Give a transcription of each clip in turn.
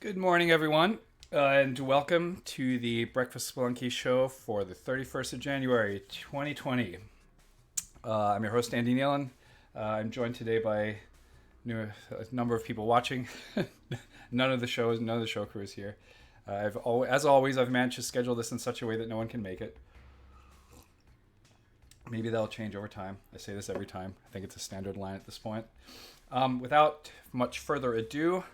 Good morning, everyone, and welcome to the Breakfast Spelunky show for the 31st of January, 2020. I'm your host, Andy Nealon. I'm joined today by a number of people watching. None of the show crew is here. As always, I've managed to schedule this in such a way that no one can make it. Maybe that'll change over time. I say this every time. I think it's a standard line at this point. Without much further ado,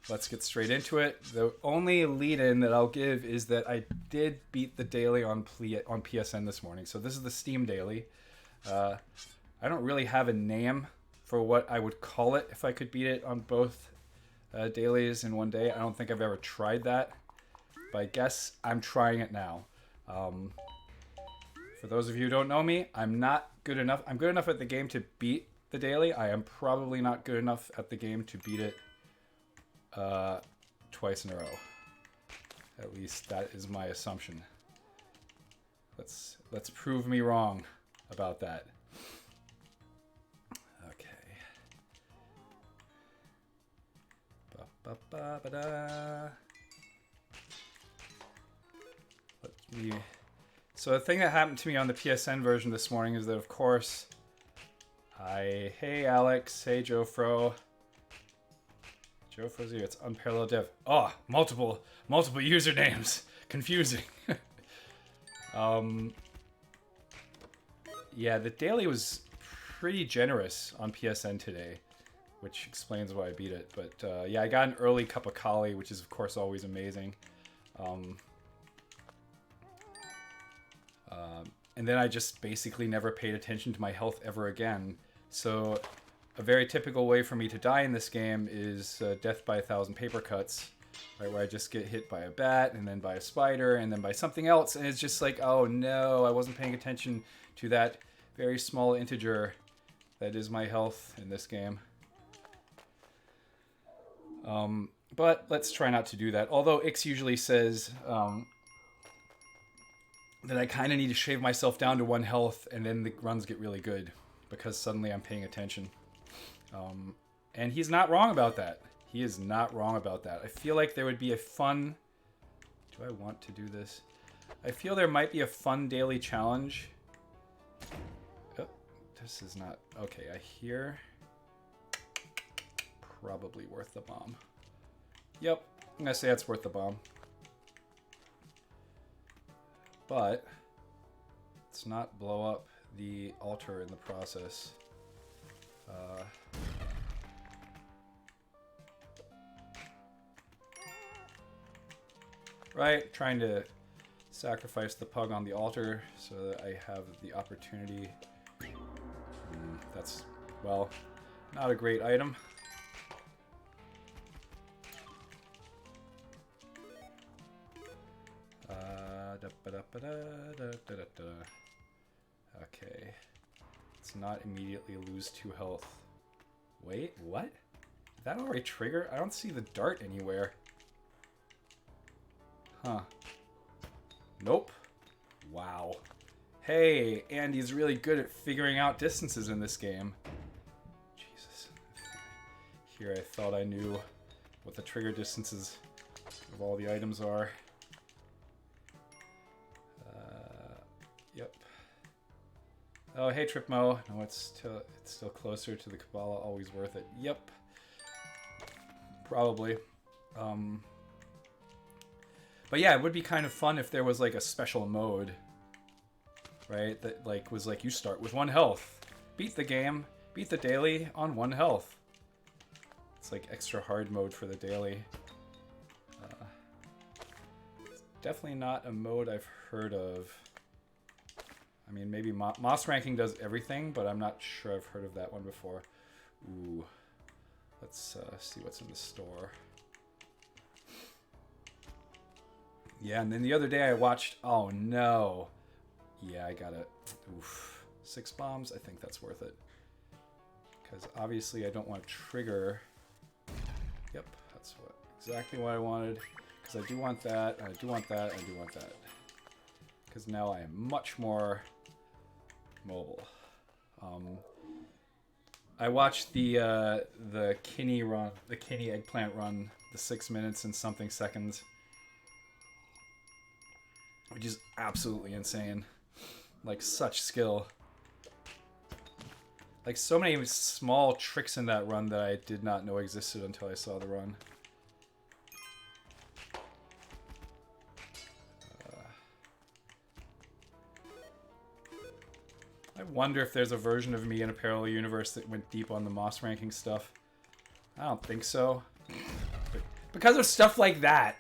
let's get straight into it. The only lead-in that I'll give is that I did beat the daily on PSN this morning. So this is the Steam daily. I don't really have a name for what I would call it if I could beat it on both dailies in one day. I don't think I've ever tried that, but I guess I'm trying it now. For those of you who don't know me, I'm not good enough. I'm good enough at the game to beat the daily. I am probably not good enough at the game to beat it twice in a row. At least that is my assumption. Let's prove me wrong about that. Okay. Ba-ba-ba-ba-da. So the thing that happened to me on the PSN version this morning is that, of course, hey Alex, hey Joe Fro. Joe Fro's here. It's unparalleled dev. Oh, multiple usernames. Confusing. Yeah, the daily was pretty generous on PSN today, which explains why I beat it. But yeah, I got an early cup of Kali, which is of course always amazing. And then I just basically never paid attention to my health ever again. So a very typical way for me to die in this game is death by 1,000 paper cuts, right, where I just get hit by a bat, and then by a spider, and then by something else, and it's just like, oh no, I wasn't paying attention to that very small integer that is my health in this game. But let's try not to do that. Although Ix usually says that I kind of need to shave myself down to 1 health, and then the runs get really good, because suddenly I'm paying attention. And he's not wrong about that. He is not wrong about that. I feel like there would be a fun... Do I want to do this? I feel there might be a fun daily challenge. Oh, this is not... Okay, I hear... Probably worth the bomb. Yep, I'm gonna say that's worth the bomb. But let's not blow up the altar in the process. Right, trying to sacrifice the pug on the altar so that I have the opportunity. That's, well, not a great item. Okay. Let's not immediately lose 2 health. Wait, what? Did that already trigger? I don't see the dart anywhere. Huh. Nope. Wow. Hey, Andy's really good at figuring out distances in this game. Jesus. Here I thought I knew what the trigger distances of all the items are. Yep. Oh, hey Tripmo. No, it's still closer to the Kabbalah. Always worth it. Yep. Probably. But yeah, it would be kind of fun if there was like a special mode, right? That like was like you start with 1 health, beat the game, beat the daily on 1 health. It's like extra hard mode for the daily. It's definitely not a mode I've heard of. I mean, maybe Moss ranking does everything, but I'm not sure I've heard of that one before. Ooh, let's see what's in the store. Yeah, and then the other day I watched... Oh, no. Yeah, I got it. Oof. 6 bombs? I think that's worth it. Because obviously I don't want to trigger... Yep, that's exactly what I wanted. Because I do want that, I do want that, I do want that. Because now I am much more mobile. I watched the Kinney run, the Kinney eggplant run the 6 minutes and something seconds, which is absolutely insane. Like, such skill. Like, so many small tricks in that run that I did not know existed until I saw the run. I wonder if there's a version of me in a parallel universe that went deep on the Moss ranking stuff. I don't think so. Because of stuff like that.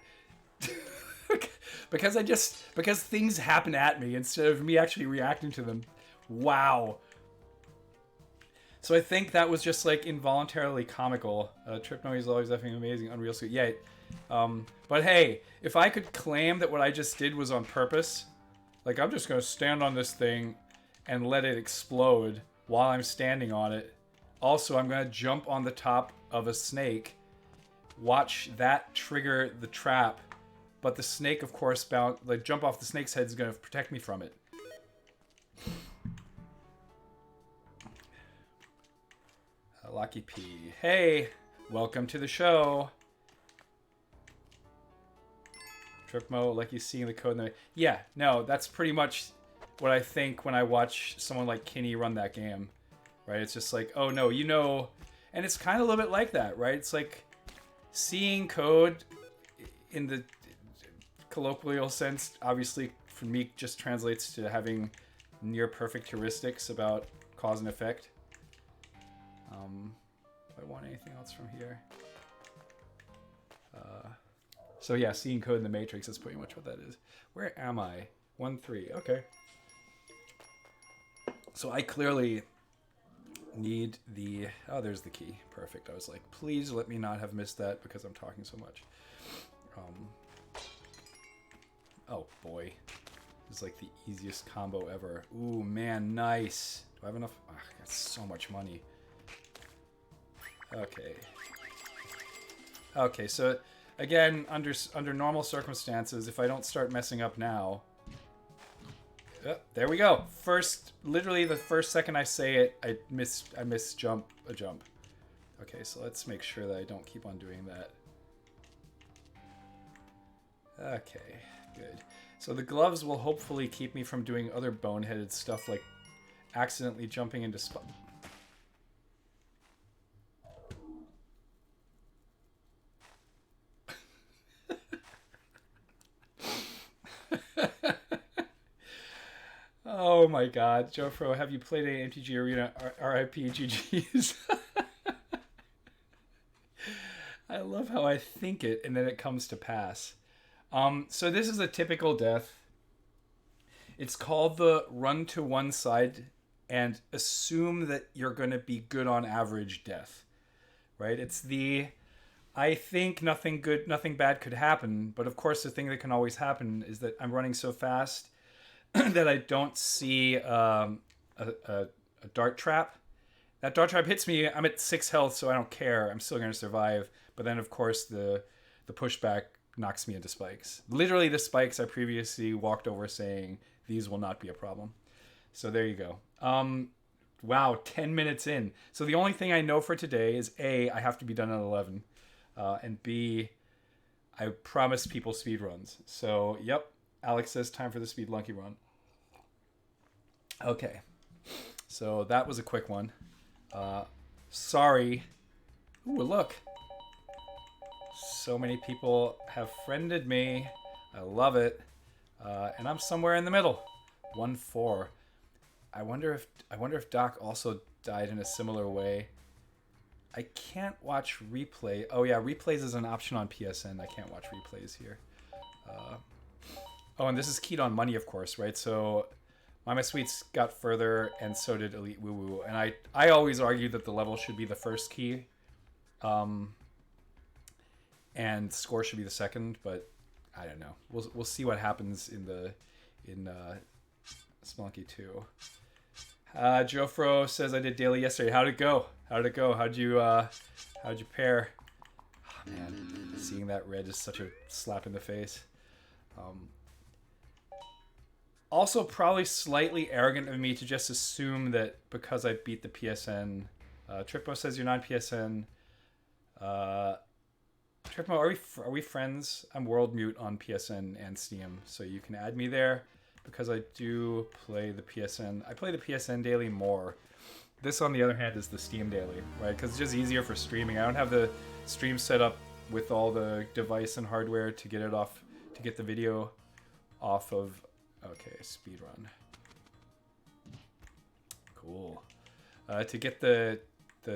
Because things happen at me instead of me actually reacting to them. Wow. So I think that was just like involuntarily comical. Trip Noise is always effing amazing. Unreal Suit. Yeah. But hey, if I could claim that what I just did was on purpose, like I'm just going to stand on this thing and let it explode while I'm standing on it. Also, I'm going to jump on the top of a snake, watch that trigger the trap, but the snake, of course, jump off the snake's head is going to protect me from it. Lucky P. Hey, welcome to the show. Tripmo, like you seeing the code in the... Yeah, no, that's pretty much what I think when I watch someone like Kinney run that game, right? It's just like, oh no, you know, and it's kind of a little bit like that, right? It's like seeing code in the colloquial sense, obviously for me just translates to having near perfect heuristics about cause and effect. Do I want anything else from here? So yeah, seeing code in the matrix is pretty much what that is. Where am I? 1-3, okay. So I clearly need the... Oh, there's the key. Perfect. I was like, please let me not have missed that because I'm talking so much. Oh, boy. This is like the easiest combo ever. Ooh, man, nice. Do I have enough? Oh, I got so much money. Okay. Okay, so again, under normal circumstances, if I don't start messing up now... there we go. Literally the first second I say it, I miss a jump. Okay, so let's make sure that I don't keep on doing that. Okay, good. So the gloves will hopefully keep me from doing other boneheaded stuff like accidentally jumping into Oh my god, Jofro, have you played a MTG Arena RIP GGs? I love how I think it and then it comes to pass. So this is a typical death. It's called the run to one side and assume that you're going to be good on average death, right? It's the, I think nothing bad could happen, but of course the thing that can always happen is that I'm running so fast that I don't see a dart trap. That dart trap hits me, I'm at 6 health, so I don't care. I'm still going to survive. But then, of course, the pushback knocks me into spikes. Literally the spikes I previously walked over saying, these will not be a problem. So there you go. Wow, 10 minutes in. So the only thing I know for today is A, I have to be done at 11. And B, I promised people speed runs. So, yep. Alex says time for the Spelunky run. Okay. So that was a quick one. Sorry. Ooh, look. So many people have friended me. I love it. And I'm somewhere in the middle. 1-4. I wonder if Doc also died in a similar way. I can't watch replay. Oh yeah, replays is an option on PSN. I can't watch replays here. Oh, and this is keyed on money, of course, right? So My Sweets got further, and so did Elite Woo Woo. And I always argue that the level should be the first key. And score should be the second, but I don't know. We'll see what happens in Spelunky 2. Jofro says I did daily yesterday. How'd it go? How'd you pair? Oh, man, seeing that red is such a slap in the face. Also, probably slightly arrogant of me to just assume that because I beat the PSN. Trippo says you're non-PSN. Tripmo, are we friends? I'm world mute on PSN and Steam, so you can add me there because I do play the PSN. I play the PSN daily more. This, on the other hand, is the Steam daily, right? Because it's just easier for streaming. I don't have the stream set up with all the device and hardware to get it off, to get the video off of. Okay, speedrun. Cool. To get the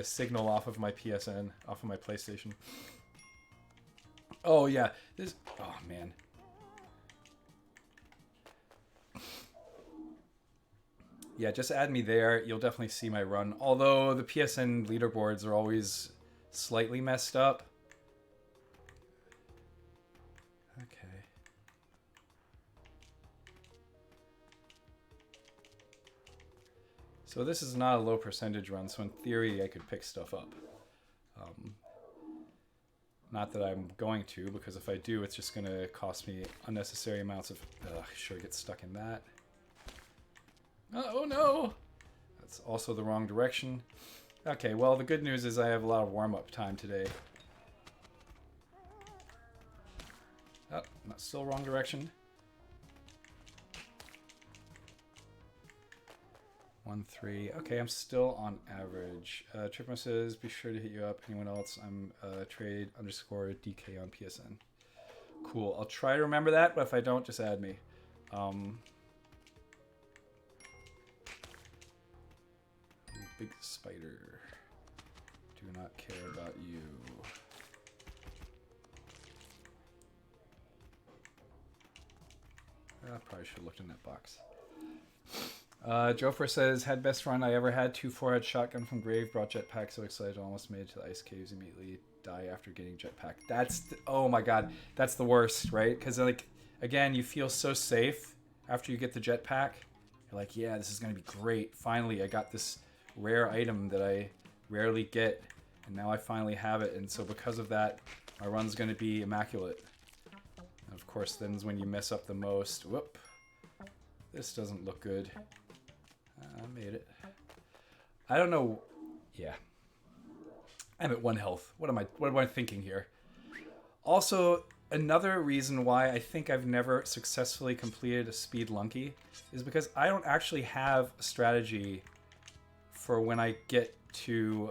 signal off of my PSN, off of my PlayStation. Oh yeah, this. Oh man. Yeah, just add me there. You'll definitely see my run. Although the PSN leaderboards are always slightly messed up. Okay. So this is not a low percentage run, so in theory I could pick stuff up. Not that I'm going to, because if I do, it's just going to cost me unnecessary amounts of... sure, get stuck in that. Oh no! That's also the wrong direction. Okay, well, the good news is I have a lot of warm-up time today. Oh, not still wrong direction. 1-3. Okay, I'm still on average. Tripmo says, be sure to hit you up. Anyone else? I'm trade underscore DK on PSN. Cool. I'll try to remember that, but if I don't, just add me. Big spider. Do not care about you. I probably should have looked in that box. Jofer says, had best run I ever had. 2-4 shotgun from grave. Brought jetpack. So excited. Almost made it to the ice caves. Immediately die after getting jetpack. That's, oh my god. That's the worst, right? Because like, again, you feel so safe after you get the jetpack. You're like, yeah, this is going to be great. Finally, I got this rare item that I rarely get. And now I finally have it. And so because of that, my run's going to be immaculate. And of course, then is when you mess up the most. Whoop. This doesn't look good. I made it. I don't know. Yeah. I'm at 1 health. What am I thinking here? Also, another reason why I think I've never successfully completed a Spelunky is because I don't actually have a strategy for when I get to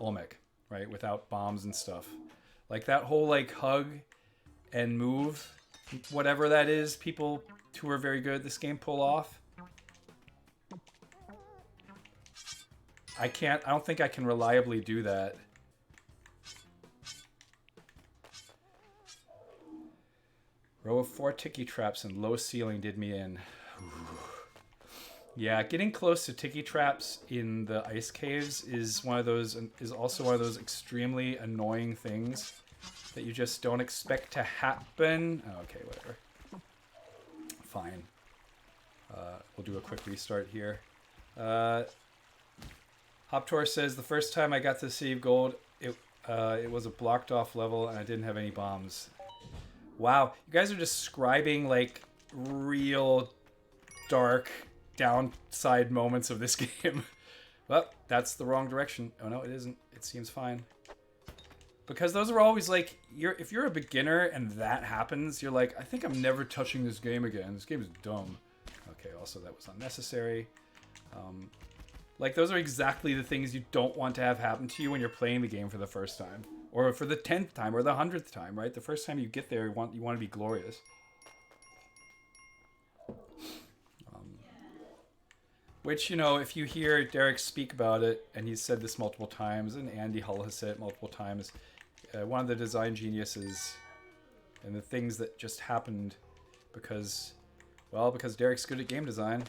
Olmec, right? Without bombs and stuff. Like that whole like hug and move, whatever that is, people who are very good at this game pull off. I don't think I can reliably do that. Row of 4 tiki traps and low ceiling did me in. Ooh. Yeah, getting close to tiki traps in the ice caves is also one of those extremely annoying things that you just don't expect to happen. Oh, okay, whatever. Fine. We'll do a quick restart here. Hoptor says, the first time I got to save gold, it was a blocked off level and I didn't have any bombs. Wow, you guys are describing like real dark downside moments of this game. Well, that's the wrong direction. Oh no, it isn't. It seems fine. Because those are always like, if you're a beginner and that happens, you're like, I think I'm never touching this game again. This game is dumb. Okay, also that was unnecessary. Like those are exactly the things you don't want to have happen to you when you're playing the game for the first time. Or for the 10th time or the 100th time, right? The first time you get there, you want to be glorious. Which, you know, if you hear Derek speak about it, and he's said this multiple times, and Andy Hull has said it multiple times, one of the design geniuses and the things that just happened because Derek's good at game design,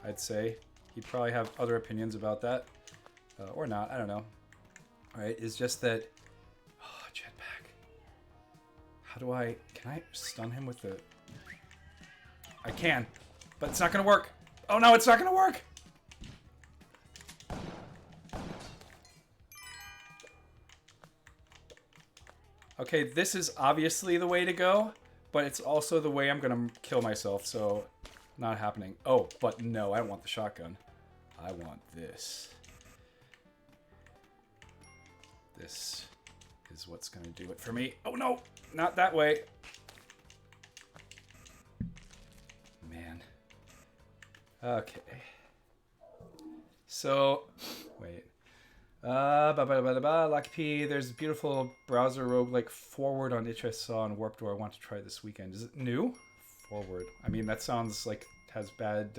I'd say. He'd probably have other opinions about that. Or not, I don't know. Alright, is just that... Oh, jetpack. How do I... Can I stun him with the... I can, but it's not gonna work. Oh no, it's not gonna work! Okay, this is obviously the way to go, but it's also the way I'm gonna kill myself, so not happening. Oh, but no, I don't want the shotgun. I want this. This is what's going to do it for me. Oh no, not that way. Man. Okay. So, wait. Lucky P, there's a beautiful browser roguelike Forward on itch I saw on Warped Door. I want to try it this weekend. Is it new? Forward. I mean, that sounds like it has bad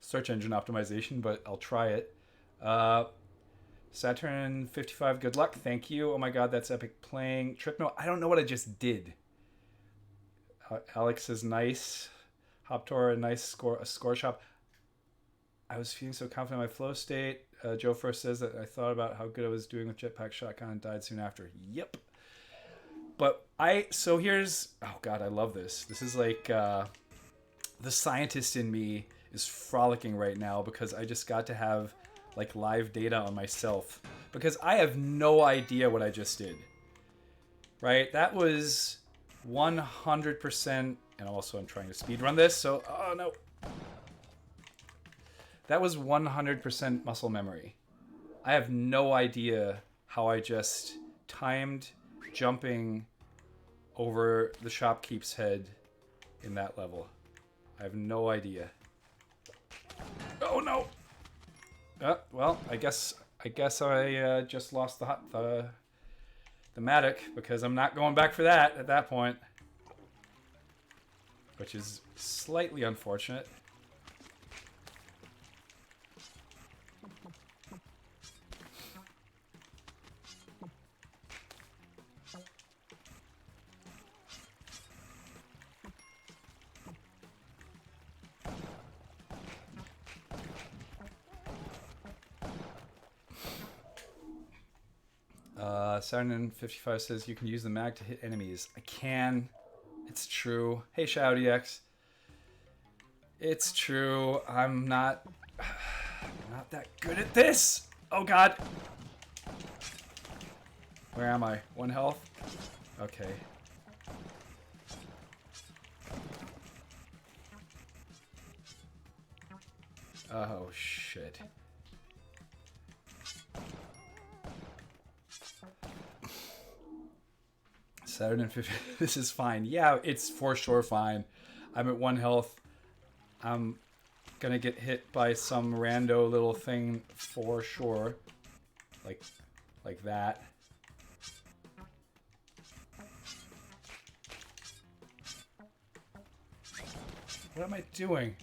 search engine optimization, but I'll try it. Saturn 55, good luck. Thank you. Oh my god, that's epic playing. Tripno, I don't know what I just did. Alex is nice. Hoptor, a nice score shop. I was feeling so confident in my flow state. Joe first says that I thought about how good I was doing with Jetpack Shotgun and died soon after. Yep. But so here's, oh god, I love this. This is like, the scientist in me is frolicking right now because I just got to have like live data on myself. Because I have no idea what I just did. Right? That was 100%, and also I'm trying to speedrun this, so, oh no. That was 100% muscle memory. I have no idea how I just timed jumping over the shopkeep's head in that level. I have no idea. Oh no! Well, I guess I just lost the Matic because I'm not going back for that at that point, which is slightly unfortunate. Saturn 55 says you can use the mag to hit enemies. I can. It's true. Hey, ShadowDX. It's true. I'm not that good at this. Oh god. Where am I? 1 health? Okay. Oh shit. Saturn and 50. This is fine. Yeah, it's for sure fine. I'm at 1 health. I'm gonna get hit by some rando little thing for sure. Like that. What am I doing?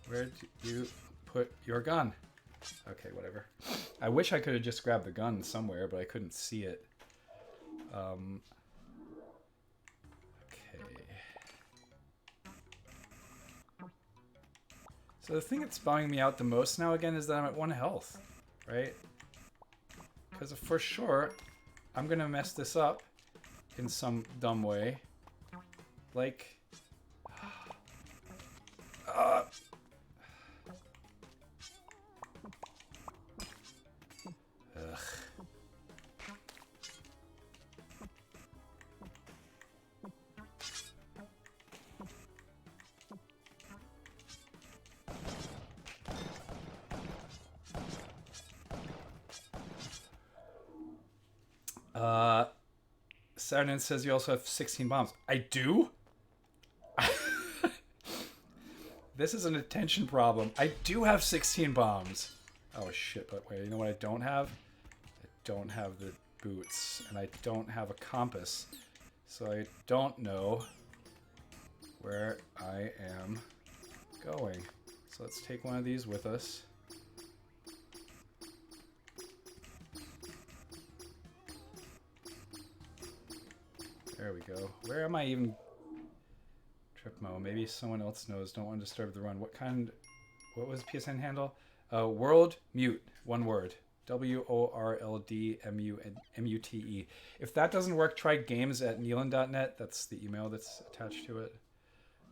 Where do you put your gun? Okay, whatever. I wish I could have just grabbed the gun somewhere, but I couldn't see it. Okay. So the thing that's bumming me out the most now again is that I'm at 1 health, right? Because for sure, I'm gonna mess this up in some dumb way. Like... Saturn says you also have 16 bombs. I do? This is an attention problem. I do have 16 bombs. Oh shit, but wait, you know what I don't have? I don't have the boots, and I don't have a compass. So I don't know where I am going. So let's take one of these with us. There we go. Where am I even? Tripmo. Maybe someone else knows. Don't want to disturb the run. What was PSN handle? World Mute. One word. WORLDMUTE. If that doesn't work, try games@nealon.net. That's the email that's attached to it.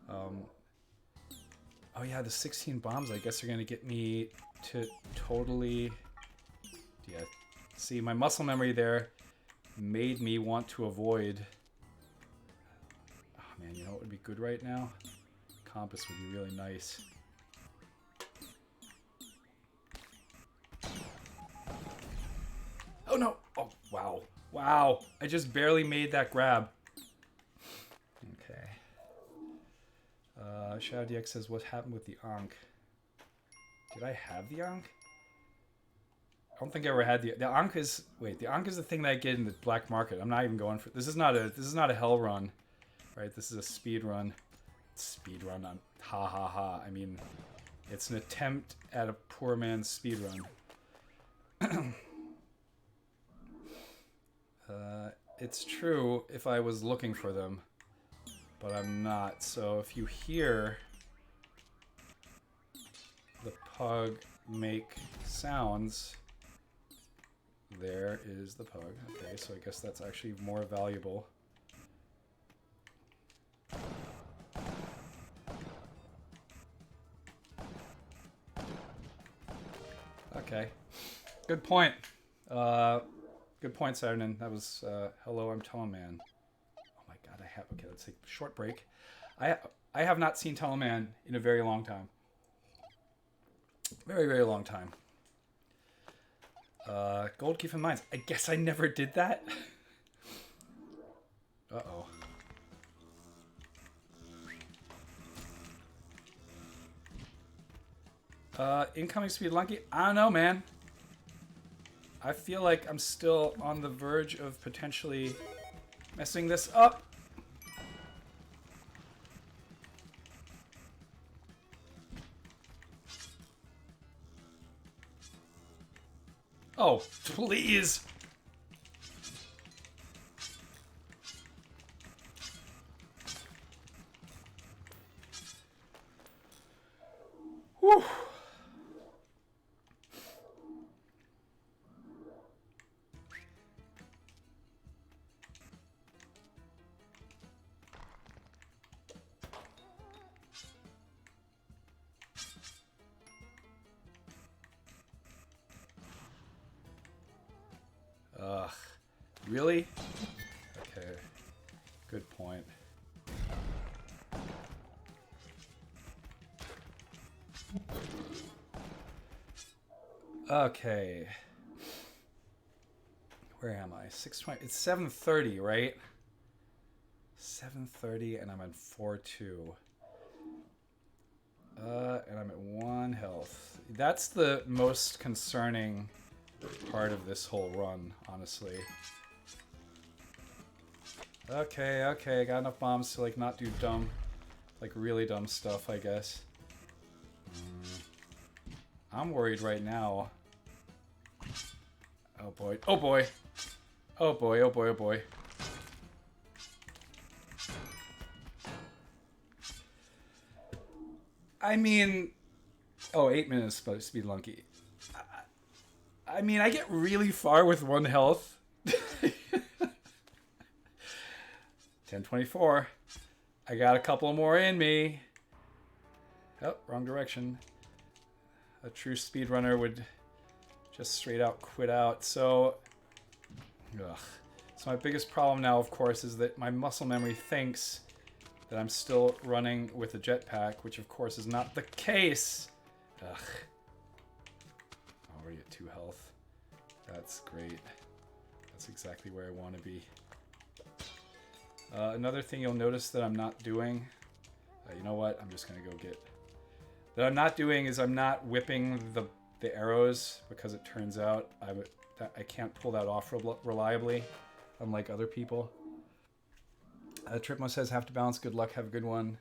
Oh yeah, the 16 bombs I guess are going to get me to totally... Yeah. See, my muscle memory there made me want to avoid... Oh man, you know what would be good right now? compass would be really nice. Oh no! Oh, wow. Wow. I just barely made that grab. Okay. Shadow DX says, what happened with the Ankh? Did I have the Ankh? I don't think I ever had the Ankh is... Wait, the Ankh is the thing that I get in the black market. I'm not even going for... This is not a hell run. Right? This is a speed run. Speed run on... Ha ha ha. I mean, it's an attempt at a poor man's speed run. It's true if I was looking for them, but I'm not. So if you hear the pug make sounds, there is the pug. Okay, so I guess that's actually more valuable. Okay, good point. Good point, Saturnin. That was, hello, I'm Tunnel Man. Oh my god, I have... Okay, let's take a short break. I have not seen Tunnel Man in a very long time. Very, very long time. Gold Keep in Mines. I guess I never did that. Uh-oh. Incoming Spelunky? I don't know, man. I feel like I'm still on the verge of potentially messing this up. Oh, please. Whew. Ugh. Really? Okay. Good point. Okay. Where am I? 6:20. It's 7:30, right? 7:30, and I'm at 4-2. And I'm at 1 health. That's the most concerning part of this whole run, honestly. Okay, okay, I got enough bombs to, like, not do dumb, like, really dumb stuff, I guess. I'm worried right now. Oh boy, oh boy! Oh boy, oh boy, oh boy. I mean... Oh, 8 minutes, but Spelunky. I mean, I get really far with 1 health. 10:24. I got a couple more in me. Oh, wrong direction. A true speedrunner would just straight out quit out. So, ugh. So my biggest problem now, of course, is that my muscle memory thinks that I'm still running with a jetpack, which of course is not the case. Ugh. Already at 2 health. That's great. That's exactly where I want to be. Another thing you'll notice that I'm not doing, you know what, I'm just going to go get... That I'm not doing is I'm not whipping the arrows, because it turns out I can't pull that off reliably, unlike other people. Tripmo says, have to balance, good luck, have a good one.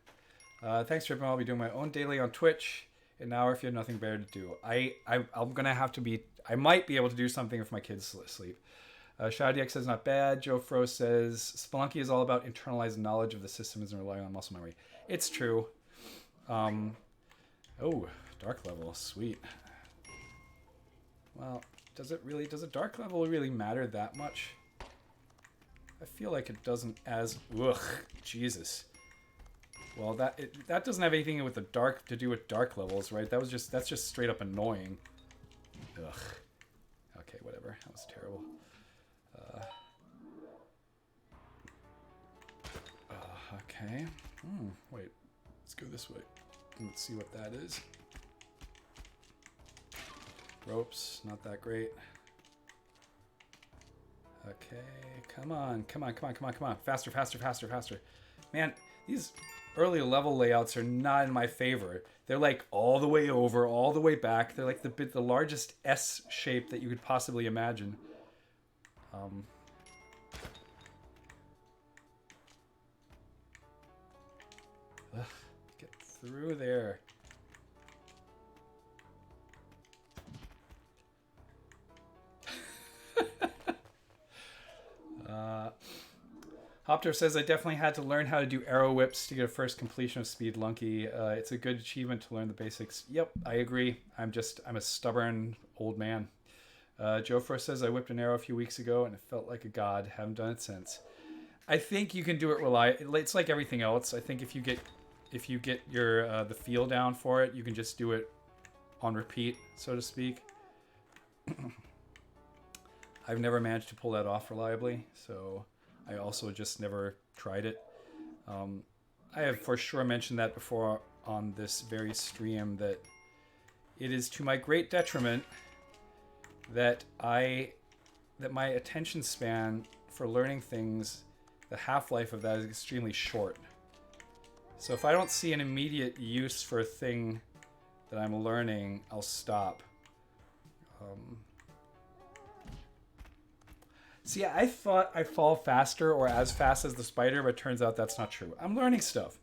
Thanks, Tripmo. I'll be doing my own daily on Twitch in an hour if you have nothing better to do. I'm going to have to be... I might be able to do something if my kids sleep. Shadow DX says, not bad. Joe Fro says, Spelunky is all about internalized knowledge of the system and relying on muscle memory. It's true. Oh, dark level. Sweet. Well, does a dark level really matter that much? I feel like it doesn't as... Ugh, Jesus. Well, that doesn't have anything with the dark to do with dark levels, right? That's just straight up annoying. Ugh. Okay, whatever. That was terrible. Okay. Wait. It's go this way. Let's see what that is. Ropes, not that great. Okay, come on, come on, come on, come on, come on. Faster, faster, faster, faster. Man, these early level layouts are not in my favor. They're like all the way over, all the way back. They're like the largest S shape that you could possibly imagine. Get through there. Hopter says, I definitely had to learn how to do arrow whips to get a first completion of Spelunky. It's a good achievement to learn the basics. Yep, I agree. I'm a stubborn old man. Joe Frost says, I whipped an arrow a few weeks ago and it felt like a god. Haven't done it since. I think you can do it It's like everything else. I think if you get your the feel down for it, you can just do it on repeat, so to speak. I've never managed to pull that off reliably, so I also just never tried it. I have for sure mentioned that before on this very stream, that it is to my great detriment that my attention span for learning things, the half-life of that is extremely short. So if I don't see an immediate use for a thing that I'm learning, I'll stop. See, I thought I fall faster or as fast as the spider, but it turns out that's not true. I'm learning stuff.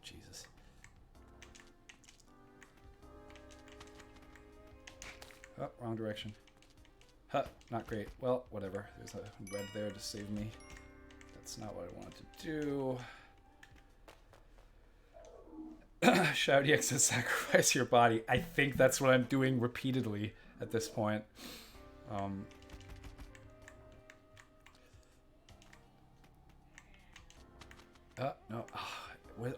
Jesus. Oh, wrong direction. Huh, not great. Well, whatever. There's a red there to save me. That's not what I wanted to do. Shouty X says, sacrifice your body. I think that's what I'm doing repeatedly at this point. No.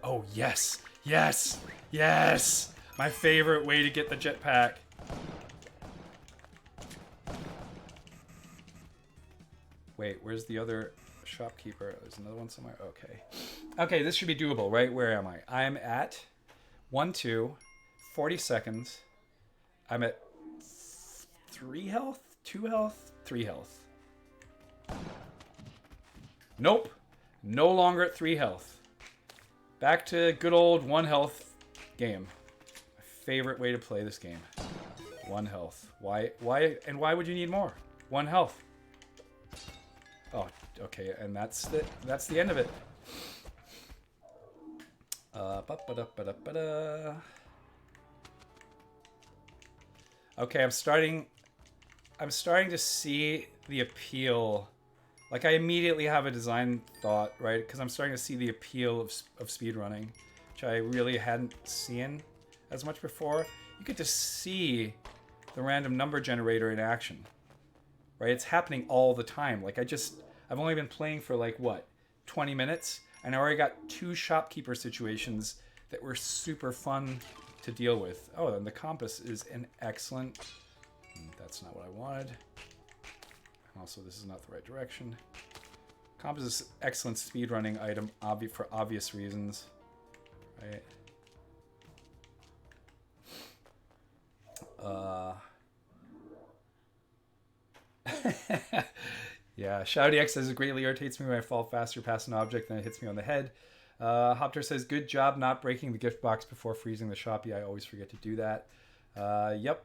Oh, yes. Yes. Yes. My favorite way to get the jetpack. Wait, where's the other shopkeeper? There's another one somewhere. Okay. Okay, this should be doable, right? Where am I? I'm at 40 seconds. I'm at 3 health, 2 health, 3 health. Nope. No longer at 3 health. Back to good old 1 health game. My favorite way to play this game. 1 health. Why would you need more? 1 health. Oh, okay, and that's the end of it. Okay, I'm starting to see the appeal. Like, I immediately have a design thought, right? Because I'm starting to see the appeal of speedrunning, which I really hadn't seen as much before. You get to see the random number generator in action, right? It's happening all the time. Like, I've only been playing for, like, what, 20 minutes? And I already got 2 shopkeeper situations that were super fun to deal with. Oh, and the compass is an excellent... That's not what I wanted. Also, this is not the right direction. Compass is an excellent speedrunning item for obvious reasons. Right? Yeah, Shouty X says, it greatly irritates me when I fall faster past an object than it hits me on the head. Hopter says, good job not breaking the gift box before freezing the shop. Yeah, I always forget to do that. Yep.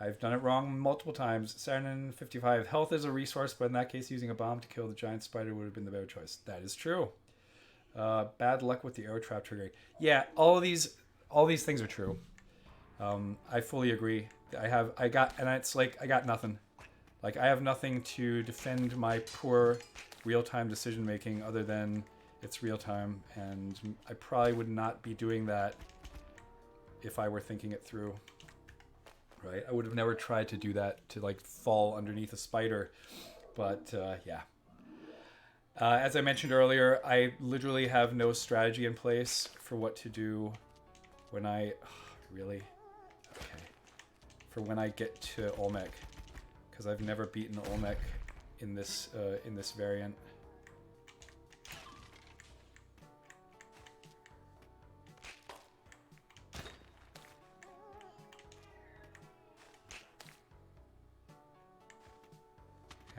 I've done it wrong multiple times. Saturnin55, health is a resource, but in that case, using a bomb to kill the giant spider would have been the better choice. That is true. Bad luck with the arrow trap triggering. Yeah, all these things are true. I fully agree. I got nothing. Like, I have nothing to defend my poor real-time decision-making other than it's real-time, and I probably would not be doing that if I were thinking it through. Right? I would have never tried to do that, to, like, fall underneath a spider. But, yeah. As I mentioned earlier, I literally have no strategy in place for what to do when I... really? Okay. For when I get to Olmec. Because I've never beaten Olmec in this variant.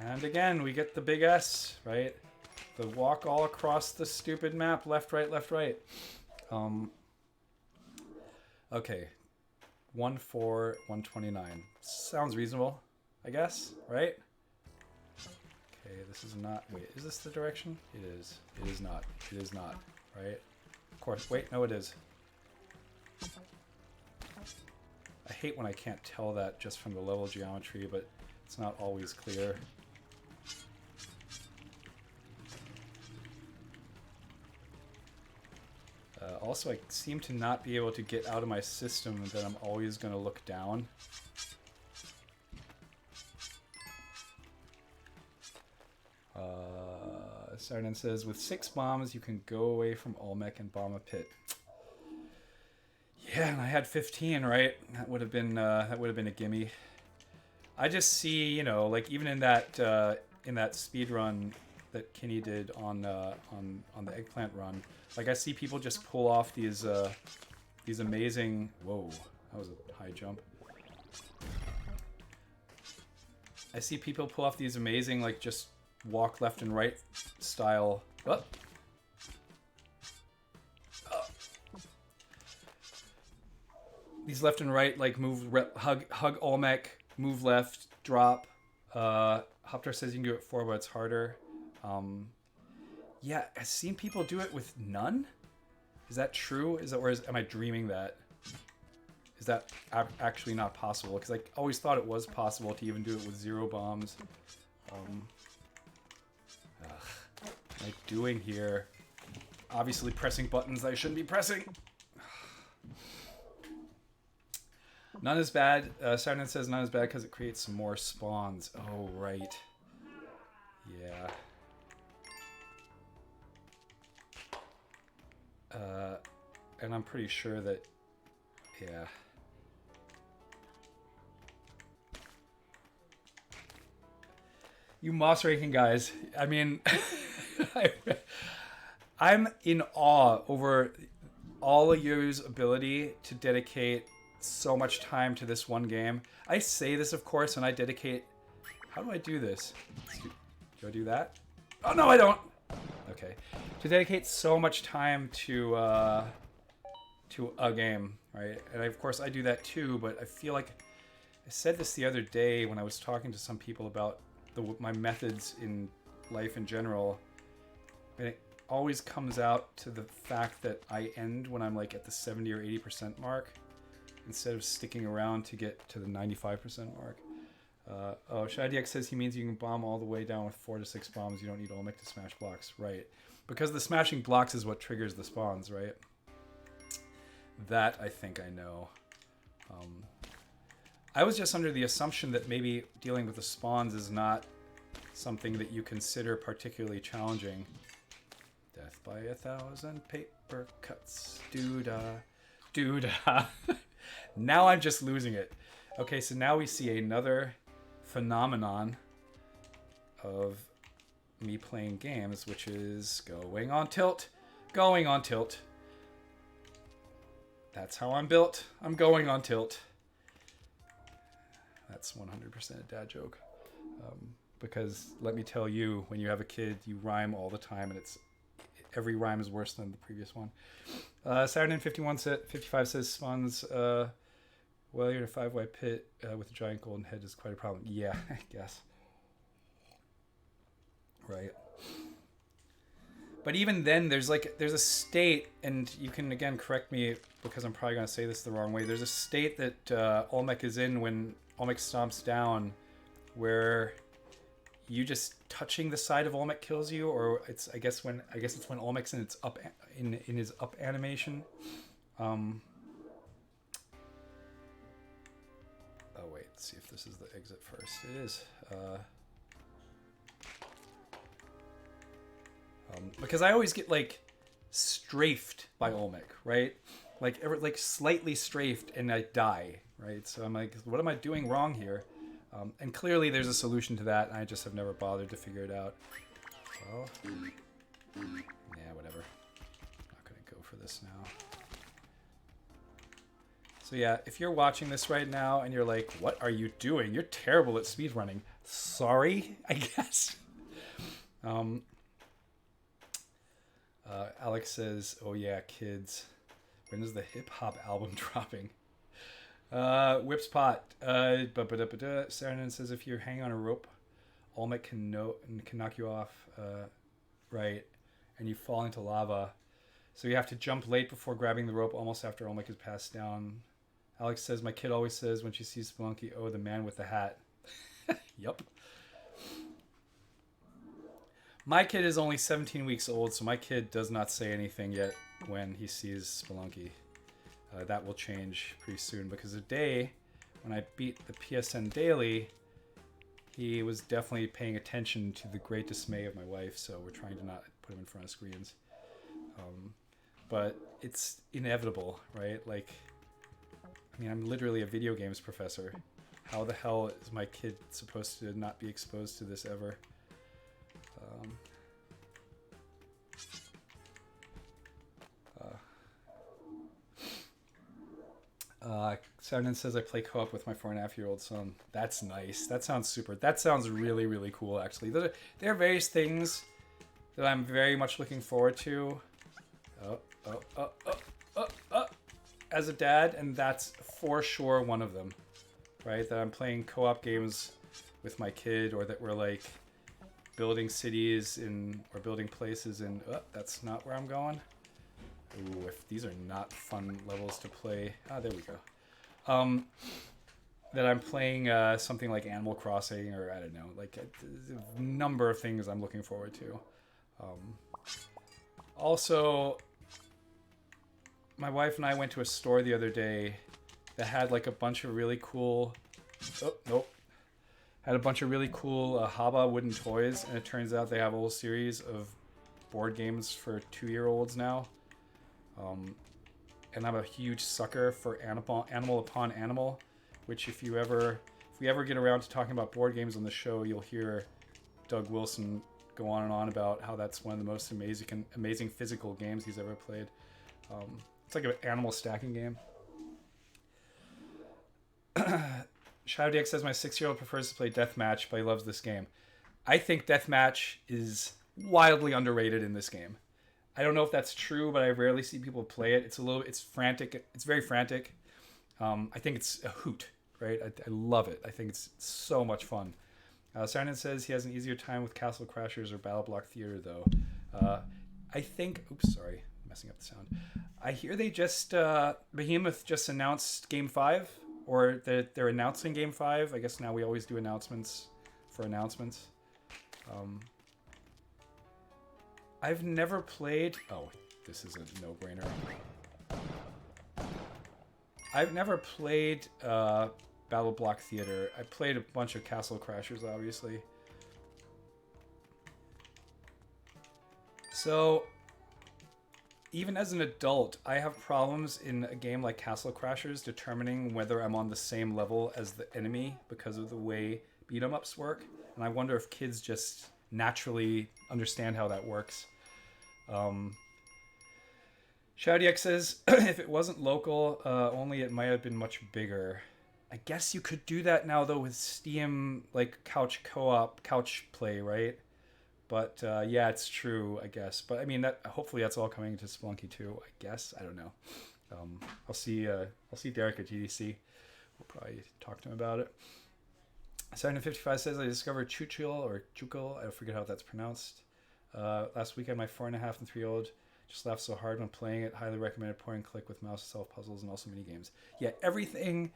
And again, we get the big S, right? The walk all across the stupid map, left, right, left, right. Okay, 1-4, 129. Sounds reasonable, I guess, right? Okay, this is not. Wait, is this the direction? It is. It is not. It is not. Right? Of course. Wait, no, it is. I hate when I can't tell that just from the level geometry, but it's not always clear. Also, I seem to not be able to get out of my system that I'm always going to look down. Sardan says, with 6 bombs, you can go away from Olmec and bomb a pit. Yeah, and I had 15, right? That would have been a gimme. I just see, you know, like even in that speed run that Kinney did on the eggplant run, like I see people just pull off these amazing. Whoa, that was a high jump. I see people pull off these amazing, like, just walk left and right style. Oh. These left and right, like, hug Olmec, move left, drop. Hopter says you can do it 4, but it's harder. Yeah, I've seen people do it with none. Is that true? Am I dreaming that? Is that actually not possible? Because I always thought it was possible to even do it with 0 bombs. What am I doing here? Obviously pressing buttons I shouldn't be pressing. None is bad. Sarnan says none is bad because it creates some more spawns. Oh, right. Yeah. And I'm pretty sure that... Yeah. You moss ranking guys. I mean... I'm in awe over all of you's ability to dedicate so much time to this one game. I say this, of course, and I dedicate... How do I do this? Do I do that? Oh, no, I don't! Okay. To dedicate so much time to a game, right? And of course, I do that too, but I feel like... I said this the other day when I was talking to some people about my methods in life in general. And it always comes out to the fact that I end when I'm like at the 70 or 80% mark, instead of sticking around to get to the 95% mark. Oh, ShyDX says he means you can bomb all the way down with 4 to 6 bombs. You don't need Olmec to smash blocks. Right. Because the smashing blocks is what triggers the spawns, right? That I think I know. I was just under the assumption that maybe dealing with the spawns is not something that you consider particularly challenging. Death by 1,000 paper cuts. Doo-dah. Doo-dah. Now I'm just losing it. Okay, so now we see another phenomenon of me playing games, which is going on tilt. Going on tilt. That's how I'm built. I'm going on tilt. That's 100% a dad joke. Because let me tell you, when you have a kid, you rhyme all the time, and every rhyme is worse than the previous one. Saturn 55 says spawns well, you're in a 5-wide pit with a giant golden head is quite a problem. Yeah, I guess. Right. But even then, there's a state, and you can again correct me because I'm probably going to say this the wrong way. There's a state that Olmec is in when Olmec stomps down, where you just touching the side of Olmec kills you, or I guess it's when Olmec's in its up in his up animation. Oh wait, let's see if this is the exit first. It is. Because I always get like strafed by Olmec, right? Like slightly strafed, and I die, right? So I'm like, what am I doing wrong here? And clearly there's a solution to that, and I just have never bothered to figure it out. Well, yeah, whatever. Not gonna go for this now. So yeah, if you're watching this right now and you're like, what are you doing? You're terrible at speedrunning. sorry, I guess. Um, Alex says, "Oh yeah, kids. When is the hip hop album dropping?" Whips pot. Saturnin says, "If you're hanging on a rope, Olmec can knock you off. Right, and you fall into lava. So you have to jump late before grabbing the rope, almost after Olmec is passed down." Alex says, "My kid always says when she sees Spelunky, oh, the man with the hat." Yup. My kid is only 17 weeks old, so my kid does not say anything yet when he sees Spelunky. That will change pretty soon, because the day when I beat the PSN daily, he was definitely paying attention to the great dismay of my wife, so we're trying to not put him in front of screens. But it's inevitable, right? Like, I mean, I'm literally a video games professor. How the hell is my kid supposed to not be exposed to this ever? Saturnin says, "I play co-op with my 4.5-year-old son." That's nice. That sounds super. That sounds really, really cool, actually. There are various things that I'm very much looking forward to. As a dad, and that's for sure one of them, right? That I'm playing co-op games with my kid, or that we're like building cities or building places in. That's not where I'm going. Ooh, if these are not fun levels to play. There we go. That I'm playing something like Animal Crossing, or I don't know, like a number of things I'm looking forward to. Also, my wife and I went to a store the other day that had like a bunch of really cool... Oh, nope. Had a bunch of really cool Haba wooden toys, and it turns out they have a whole series of board games for 2-year-olds now. And I'm a huge sucker for Animal Upon Animal, which if we ever get around to talking about board games on the show, you'll hear Doug Wilson go on and on about how that's one of the most amazing physical games he's ever played. It's like an animal stacking game. ShadowDX says, "My 6-year-old prefers to play Deathmatch, but he loves this game." I think Deathmatch is wildly underrated in this game. I don't know if that's true, but I rarely see people play it. It's frantic. It's very frantic. I think it's a hoot, right? I love it. I think it's so much fun. Sarnan says he has an easier time with Castle Crashers or Battle Block Theater, though. I think... Oops, sorry. Messing up the sound. I hear they just... Behemoth just announced Game 5, or that they're announcing Game 5. I guess now we always do announcements for announcements. I've never played... Oh, this is a no-brainer. I've never played Battle Block Theater. I played a bunch of Castle Crashers, obviously. So, even as an adult, I have problems in a game like Castle Crashers determining whether I'm on the same level as the enemy because of the way beat-em-ups work. And I wonder if kids just naturally understand how that works. ShoutyX says, if it wasn't local, only it might have been much bigger. I guess you could do that now, though, with Steam, like, couch co-op, couch play, right? But, yeah, it's true, I guess. But, I mean, hopefully that's all coming to Spelunky, too, I guess. I don't know. I'll see Derek at GDC. We'll probably talk to him about it. 755 says, I discovered Chukil, I forget how that's pronounced. Last weekend, my 4.5 and 3-year-old just laughed so hard when playing it. Highly recommended point and click with mouse self puzzles and also mini games. Yeah, everything.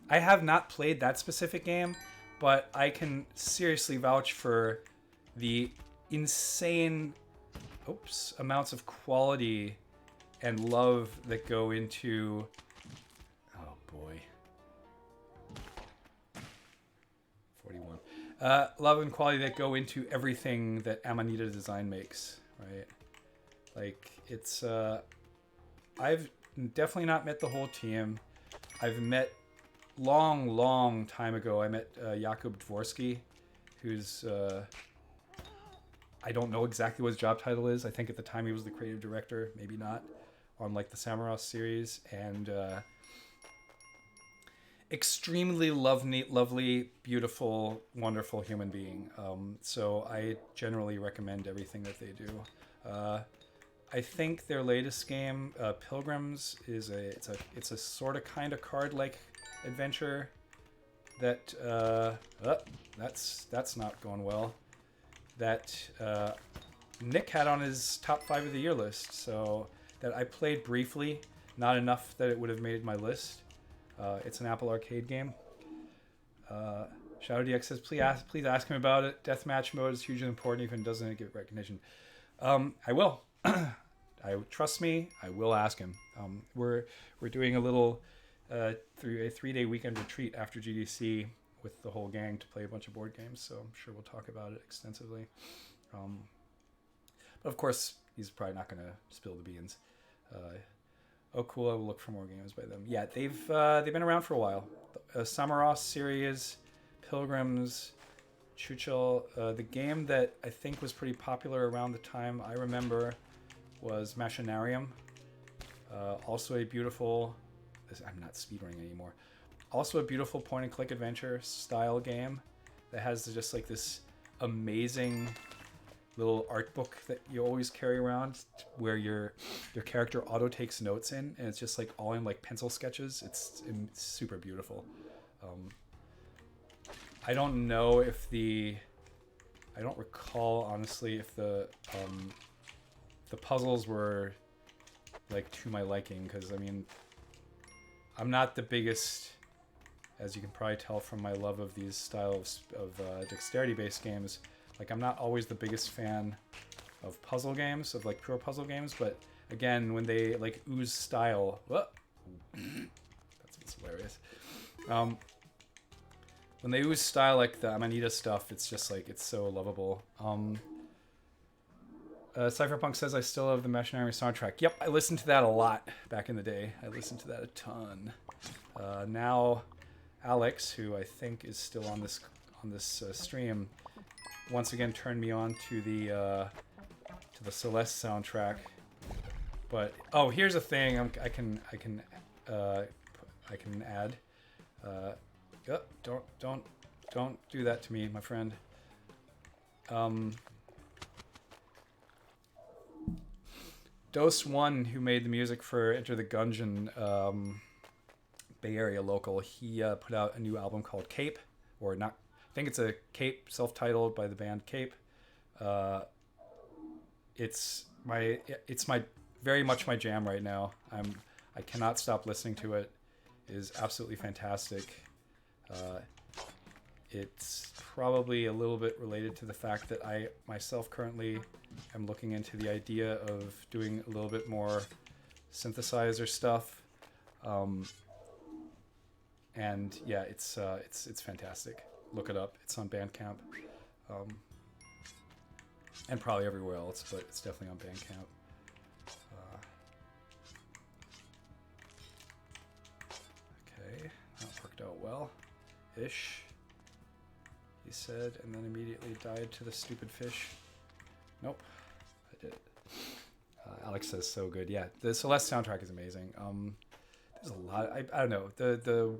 I have not played that specific game, but I can seriously vouch for the insane amounts of quality and love that go into... Oh boy. 41. Love and quality that go into everything that Amanita Design makes, right? Like, it's... I've definitely not met the whole team. I've met... Long time ago, I met Jakub Dvorsky, who's... I don't know exactly what his job title is. I think at the time he was the creative director, maybe not, on like the Samaras series. And extremely lovely, beautiful, wonderful human being. So I generally recommend everything that they do. I think their latest game, Pilgrims, is it's a sort of kind of card like adventure that that's not going well. That Nick had on his top 5 of the year list. So that I played briefly, not enough that it would have made my list. It's an Apple Arcade game. Shadow DX says, please ask him about it. Deathmatch mode is hugely important, even doesn't get recognition. I will. Trust me, I will ask him. We're doing a little through a 3-day weekend retreat after GDC with the whole gang to play a bunch of board games. So I'm sure we'll talk about it extensively. But of course, he's probably not going to spill the beans. Oh, cool! I will look for more games by them. Yeah, they've been around for a while. Samaros series, Pilgrims, Chuchel. The game that I think was pretty popular around the time I remember was Machinarium. Also a beautiful. I'm not speedrunning anymore. Also a beautiful point-and-click adventure style game that has just like this amazing little art book that you always carry around where your character auto takes notes in, and it's just like all in like pencil sketches. It's super beautiful. I don't know if I don't recall honestly if the puzzles were like to my liking, because I mean I'm not the biggest, as you can probably tell from my love of these styles of dexterity based games. Like, I'm not always the biggest fan of puzzle games, of like pure puzzle games, but again, when they like ooze style, that's hilarious. When they ooze style like the Amanita stuff, it's just like, it's so lovable. Cypherpunk says, I still have the Machinarium soundtrack. Yep, I listened to that a lot back in the day. I listened to that a ton. Now, Alex, who I think is still on this stream, once again turned me on to the Celeste soundtrack. But oh, here's a thing I can add. Don't do that to me, my friend. Dose One, who made the music for Enter the Gungeon, Bay Area local, he put out a new album called Cape, or not. I think it's a Cape, self-titled by the band Cape. It's very much my jam right now. I cannot stop listening to it. It is absolutely fantastic. It's probably a little bit related to the fact that I myself currently am looking into the idea of doing a little bit more synthesizer stuff. And yeah, it's fantastic. Look it up. It's on Bandcamp. And probably everywhere else, but it's definitely on Bandcamp. Okay, that worked out well. Ish, he said, and then immediately died to the stupid fish. Nope, I did it. Alex says so good. Yeah, the Celeste soundtrack is amazing. There's a lot. I don't know. The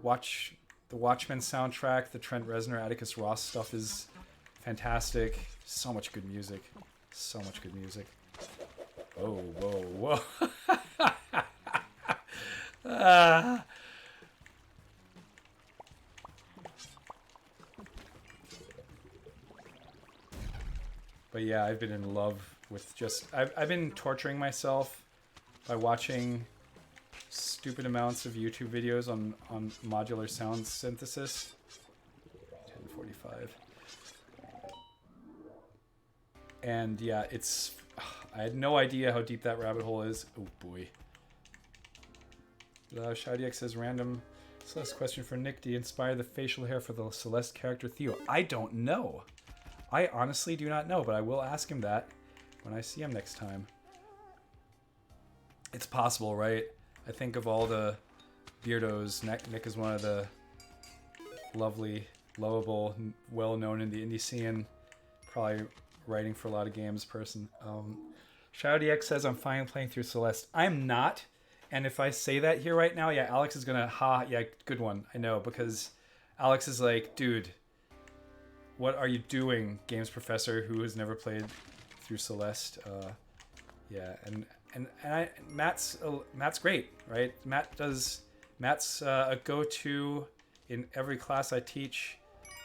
Watchmen soundtrack, the Trent Reznor, Atticus Ross stuff is fantastic. So much good music. So much good music. Oh, whoa, whoa. But yeah, I've been in love with just... I've been torturing myself by watching stupid amounts of YouTube videos on modular sound synthesis. 10:45. And yeah, it's... I had no idea how deep that rabbit hole is. Oh boy. ShoutyX says, random Celeste question for Nick. Do you inspire the facial hair for the Celeste character Theo? I don't know. I honestly do not know, but I will ask him that when I see him next time. It's possible, right? I think of all the beardos, Nick is one of the lovely, lovable, well-known in the indie scene, probably writing for a lot of games person. ShadowDX says, I'm fine playing through Celeste. I'm not. And if I say that here right now, yeah, Alex is gonna yeah, good one. I know, because Alex is like, dude, what are you doing, games professor who has never played through Celeste? Yeah, Matt's great, right? Matt's a go-to in every class I teach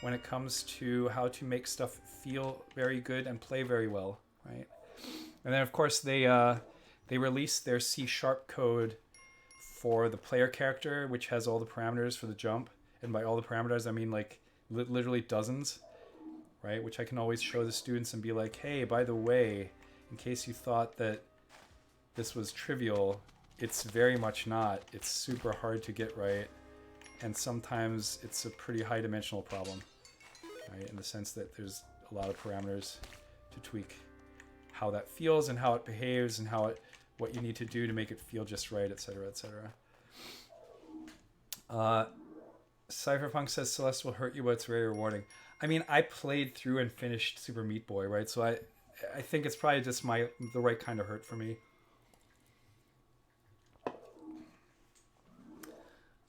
when it comes to how to make stuff feel very good and play very well, right? And then of course they released their C# code for the player character, which has all the parameters for the jump. And by all the parameters, I mean like literally dozens, right? Which I can always show the students and be like, hey, by the way, in case you thought that this was trivial, it's very much not. It's super hard to get right. And sometimes it's a pretty high dimensional problem, right? In the sense that there's a lot of parameters to tweak how that feels and how it behaves and what you need to do to make it feel just right, etc., etc. Cypherpunk says Celeste will hurt you, but it's very rewarding. I mean, I played through and finished Super Meat Boy, right? So I think it's probably just the right kind of hurt for me.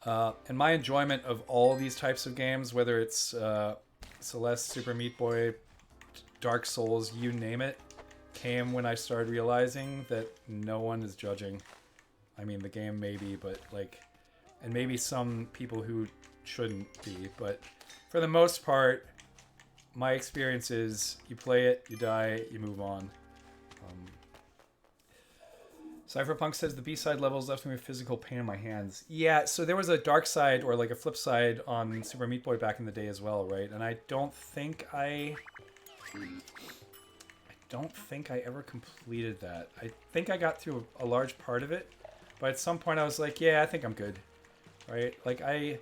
And my enjoyment of all these types of games, whether it's Celeste, Super Meat Boy, Dark Souls, you name it, came when I started realizing that no one is judging. I mean, the game maybe, but like, and maybe some people who shouldn't be, but for the most part, my experience is you play it, you die, you move on. Cypherpunk says the B-side levels left me with physical pain in my hands. Yeah, so there was a dark side or like a flip side on Super Meat Boy back in the day as well, right? And I don't think I ever completed that. I think I got through a large part of it, but at some point I was like, yeah, I think I'm good, right? Like I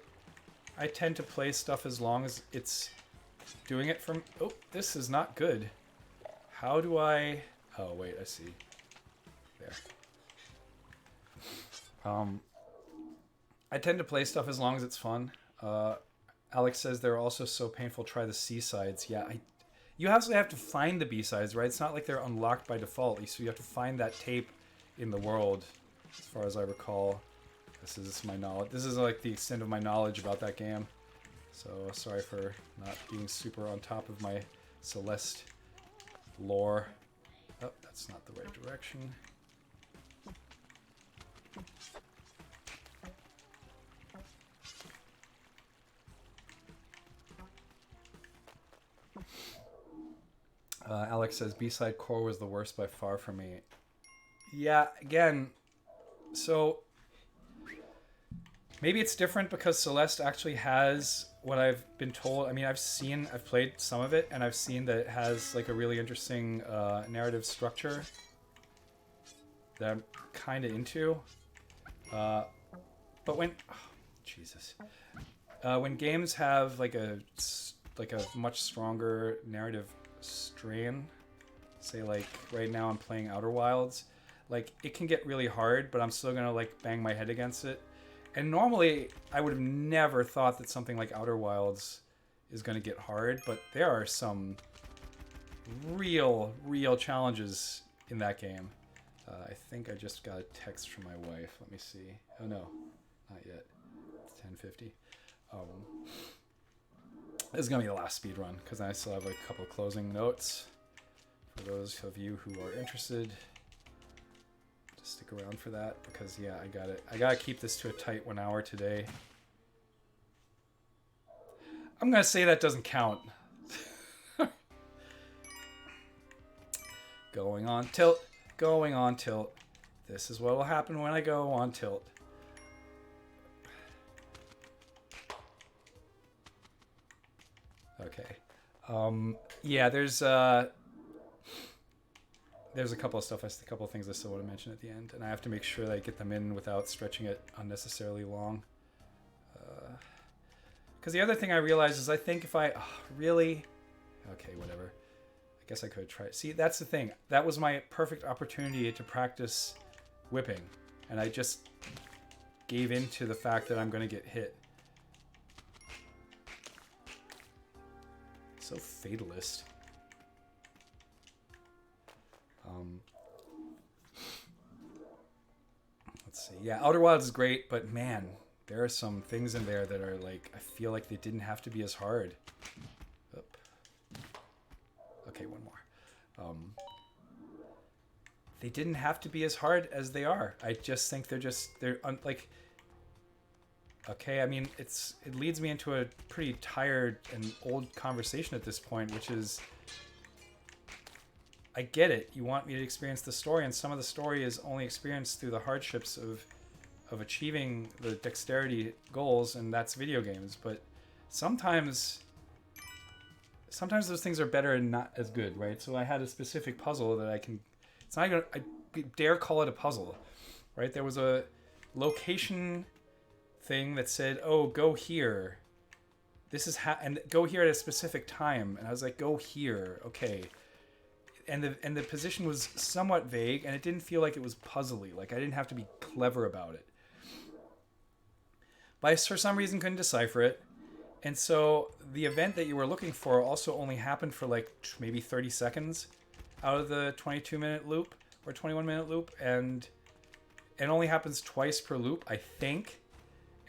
tend to play stuff as long as it's doing it from... Oh, this is not good. How do I... Oh, wait, I see. There. I tend to play stuff as long as it's fun. Alex says they're also so painful. Try the C-sides. Yeah, you also have to find the B-sides, right? It's not like they're unlocked by default. So you have to find that tape in the world, as far as I recall. This is my knowledge. This is like the extent of my knowledge about that game. So sorry for not being super on top of my Celeste lore. Oh, that's not the right direction. Alex says B-side core was the worst by far for me. Yeah, again, so maybe it's different because Celeste actually has what I've been told. I mean, I've played some of it, and I've seen that it has like a really interesting narrative structure that I'm kind of into. But when, when games have like a much stronger narrative strain, say like right now I'm playing Outer Wilds, like it can get really hard, but I'm still gonna like bang my head against it. And normally I would have never thought that something like Outer Wilds is gonna get hard, but there are some real challenges in that game. I think I just got a text from my wife. Let me see. Oh no, not yet. It's 10:50. This is gonna be the last speed run because I still have a couple of closing notes for those of you who are interested. Just stick around for that because yeah, I gotta keep this to a tight 1 hour today. I'm gonna say that doesn't count. Going on tilt. Going on tilt. This is what will happen when I go on tilt. Okay. Yeah, there's a couple of things I still want to mention at the end, and I have to make sure that I get them in without stretching it unnecessarily long. Because the other thing I realized is I think if I really... Okay, whatever. I guess I could try it. See, that's the thing. That was my perfect opportunity to practice whipping, and I just gave in to the fact that I'm going to get hit. So fatalist. Let's see. Yeah, Outer Wilds is great, but man, there are some things in there that are like, I feel like they didn't have to be as hard. Oop. Okay, one more. They didn't have to be as hard as they are. I just think they're like. Okay, I mean, it leads me into a pretty tired and old conversation at this point, which is, I get it. You want me to experience the story, and some of the story is only experienced through the hardships of achieving the dexterity goals, and that's video games. But sometimes those things are better and not as good, right? So I had a specific puzzle that it's not even, I dare call it a puzzle, right? There was a location thing that said, "Oh, go here. This is and go here at a specific time." And I was like, "Go here, okay." And the position was somewhat vague, and it didn't feel like it was puzzly. Like I didn't have to be clever about it. But I, for some reason, couldn't decipher it. And so the event that you were looking for also only happened for like maybe 30 seconds out of the 22-minute loop or 21-minute loop, and it only happens twice per loop, I think.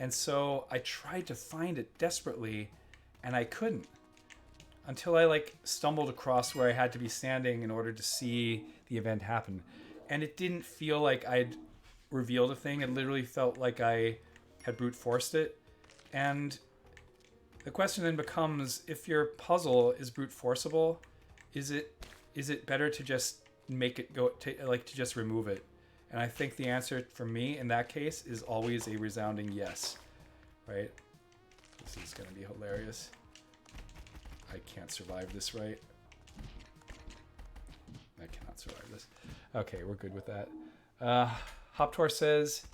And so I tried to find it desperately, and I couldn't until I like stumbled across where I had to be standing in order to see the event happen. And it didn't feel like I'd revealed a thing. It literally felt like I had brute forced it. And the question then becomes, if your puzzle is brute forceable, is it better to just make it go, to just remove it? And I think the answer for me in that case is always a resounding yes, right? This is going to be hilarious. I can't survive this, right? I cannot survive this. Okay, we're good with that. Hoptor says,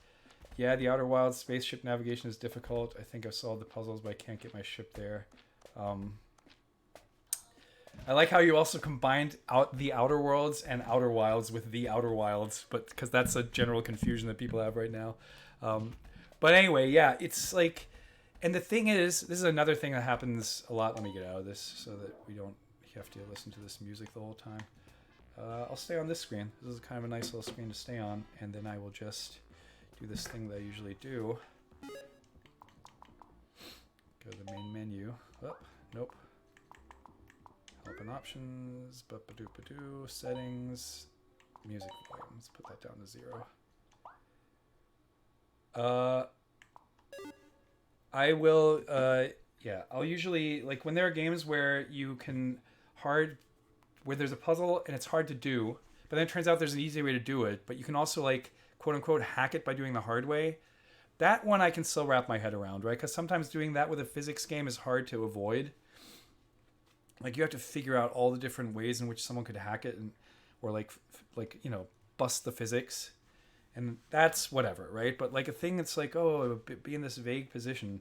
yeah, the Outer Wilds spaceship navigation is difficult. I think I've solved the puzzles, but I can't get my ship there. I like how you also combined out the Outer Worlds and Outer Wilds with the Outer Wilds, but because that's a general confusion that people have right now. But anyway, yeah, it's like, and the thing is, this is another thing that happens a lot. Let me get out of this so that we don't have to listen to this music the whole time. I'll stay on this screen. This is kind of a nice little screen to stay on, and then I will just do this thing that I usually do. Go to the main menu. Oh, nope. Help and options. Ba-ba-doo-ba-doo. Settings. Music volume. Let's put that down to 0. I will, yeah, I'll usually, like, when there are games where you can where there's a puzzle and it's hard to do, but then it turns out there's an easy way to do it, but you can also, like, quote unquote, hack it by doing the hard way. That one I can still wrap my head around, right? Because sometimes doing that with a physics game is hard to avoid. Like, you have to figure out all the different ways in which someone could hack it, or like, you know, bust the physics. And that's whatever, right? But like a thing that's like, oh, be in this vague position.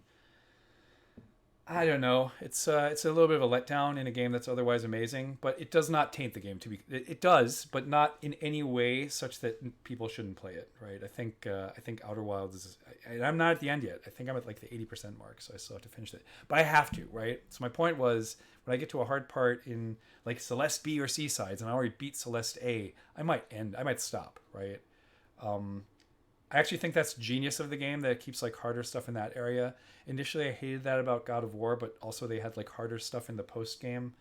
I don't know. It's a little bit of a letdown in a game that's otherwise amazing, but it does not taint the game. It does, but not in any way such that people shouldn't play it, right? I think Outer Wilds is. And I'm not at the end yet. I think I'm at like the 80% mark, so I still have to finish it. But I have to, right? So my point was, when I get to a hard part in like Celeste B or C sides, and I already beat Celeste A, I might stop, right? I actually think that's genius of the game, that it keeps like harder stuff in that area. Initially, I hated that about God of War, but also they had like harder stuff in the post-core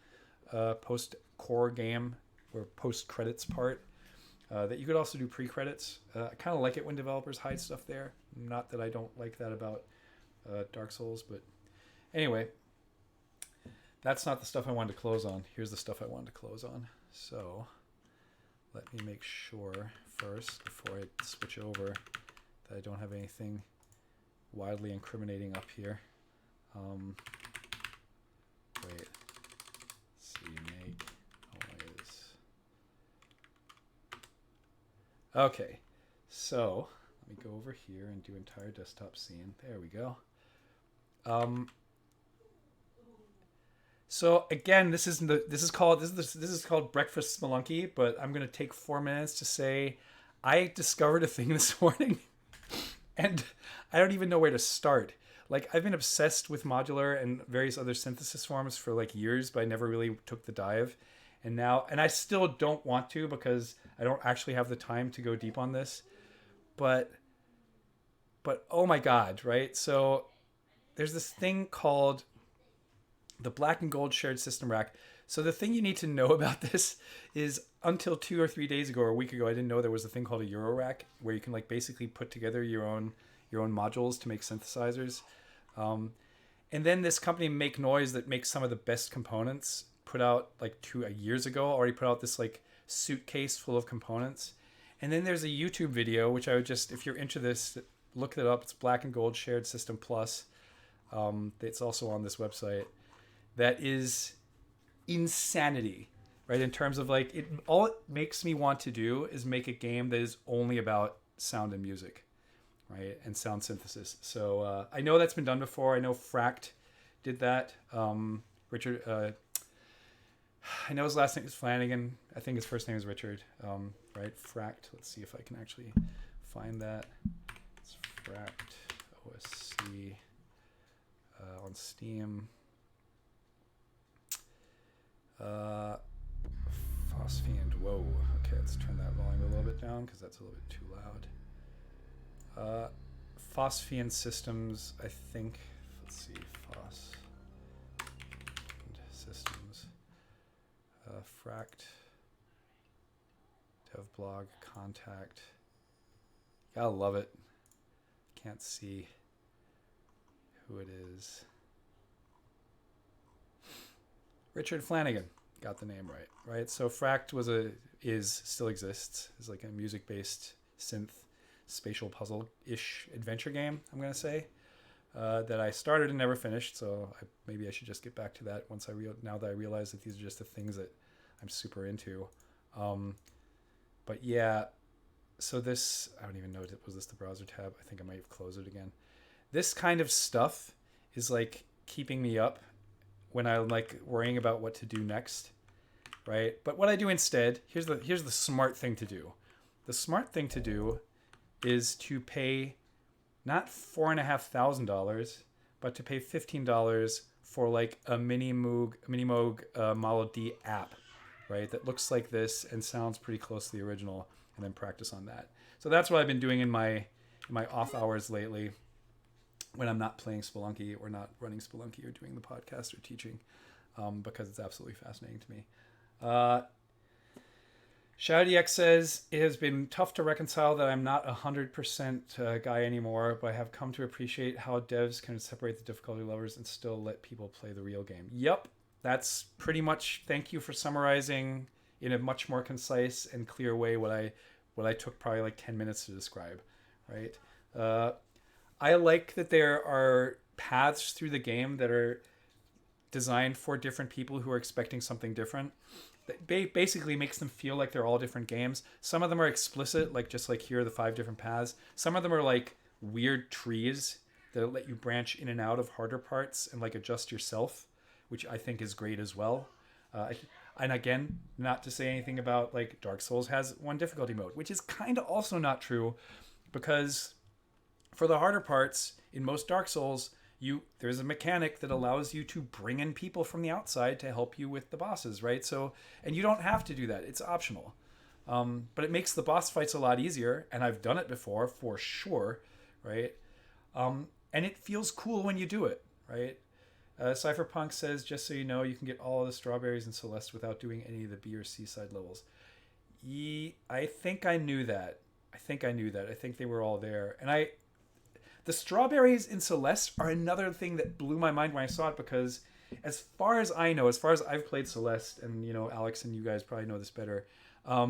game or post-credits part that you could also do pre-credits. I kind of like it when developers hide stuff there. Not that I don't like that about Dark Souls, but anyway, that's not the stuff I wanted to close on. Here's the stuff I wanted to close on. So let me make sure first, before I switch over, that I don't have anything wildly incriminating up here. Wait. See, make always. Okay, so let me go over here and do entire desktop scene. There we go. So again, this is called Breakfast Spelunky, but I'm gonna take 4 minutes to say I discovered a thing this morning, and I don't even know where to start. Like, I've been obsessed with modular and various other synthesis forms for like years, but I never really took the dive. And I still don't want to, because I don't actually have the time to go deep on this. But But oh my God, right? So there's this thing called the black and gold shared system rack. So the thing you need to know about this is until 2 or 3 days ago or a week ago, I didn't know there was a thing called a Euro rack where you can like basically put together your own modules to make synthesizers. And then this company Make Noise that makes some of the best components put out like 2 years ago already put out this like suitcase full of components. And then there's a YouTube video which I would just, if you're into this, look it up. It's Black and Gold Shared System Plus. It's also on this website. That is insanity, right? In terms of like all it makes me want to do is make a game that is only about sound and music, right? And sound synthesis. So I know that's been done before. I know Fract did that. Richard, I know his last name is Flanagan. I think his first name is Richard, right? Fract. Let's see if I can actually find that. It's Fract OSC on Steam. Phosphine. Whoa. Okay, let's turn that volume a little bit down because that's a little bit too loud. Phosphine Systems, I think. Let's see. Systems. Fract. Dev blog. Contact. Gotta love it. Can't see who it is. Richard Flanagan, got the name right? So Fract still exists. It's like a music-based synth spatial puzzle-ish adventure game, I'm gonna say, that I started and never finished. So maybe I should just get back to that now that I realize that these are just the things that I'm super into. But yeah, so this, I don't even know, was this the browser tab? I think I might have closed it again. This kind of stuff is like keeping me up when I'm like worrying about what to do next, right? But what I do instead, here's the smart thing to do. The smart thing to do is to pay not $4,500, but to pay $15 for like a Minimoog Model D app, right? That looks like this and sounds pretty close to the original, and then practice on that. So that's what I've been doing in my off hours lately, when I'm not playing Spelunky or not running Spelunky or doing the podcast or teaching, because it's absolutely fascinating to me. ShadowDX says, it has been tough to reconcile that I'm not 100% guy anymore, but I have come to appreciate how devs can separate the difficulty levels and still let people play the real game. Yep, that's pretty much, thank you for summarizing in a much more concise and clear way what I took probably like 10 minutes to describe, right? I like that there are paths through the game that are designed for different people who are expecting something different. That basically makes them feel like they're all different games. Some of them are explicit, like just like here are the 5 different paths. Some of them are like weird trees that let you branch in and out of harder parts and like adjust yourself, which I think is great as well. And again, not to say anything about like Dark Souls has one difficulty mode, which is kind of also not true, because for the harder parts in most Dark Souls, there's a mechanic that allows you to bring in people from the outside to help you with the bosses, right? So, and you don't have to do that; it's optional. But it makes the boss fights a lot easier, and I've done it before for sure, right? And it feels cool when you do it, right? Cypherpunk says, just so you know, you can get all of the strawberries in Celeste without doing any of the B or C side levels. I think I knew that. I think they were all there, and the strawberries in Celeste are another thing that blew my mind when I saw it, because as far as I know, as far as I've played Celeste, and you know, Alex and you guys probably know this better. I